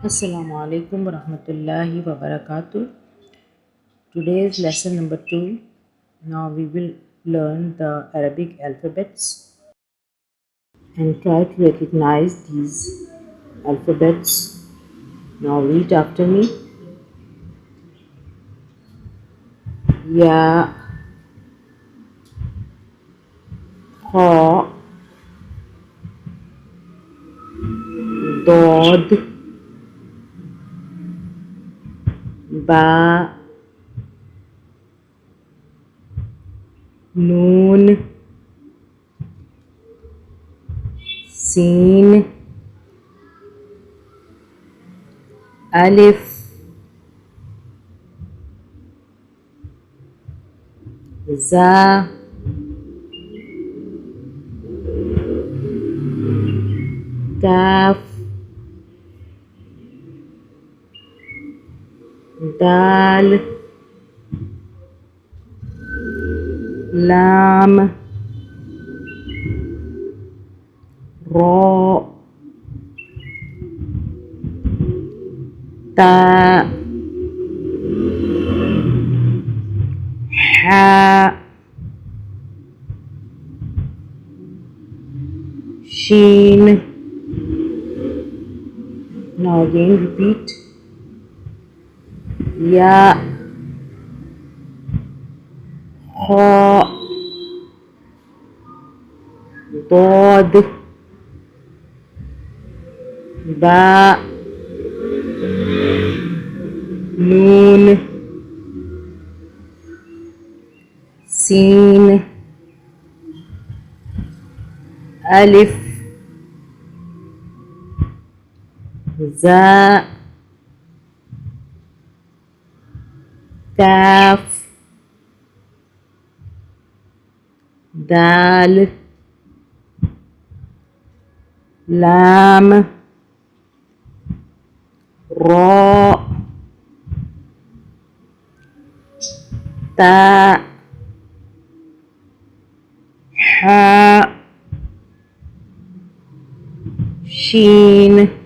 Assalamu alaikum wa rahmatullahi wa barakatuh. Today's lesson number 2. Now we will learn the Arabic alphabets and try to recognize these alphabets. Now read after me. Ya, Ha, Dod, Ba, Noon, Seen, Alif, Za, Kaf, Dal, Lam, Ra, Ta, Ha, Sheen. Now again repeat. Ya, Ha, Dod, Ba, Noon, Seen, Alif, Za, Kaf, Dal, Lam, Ra, Ta, Ha, Sheen,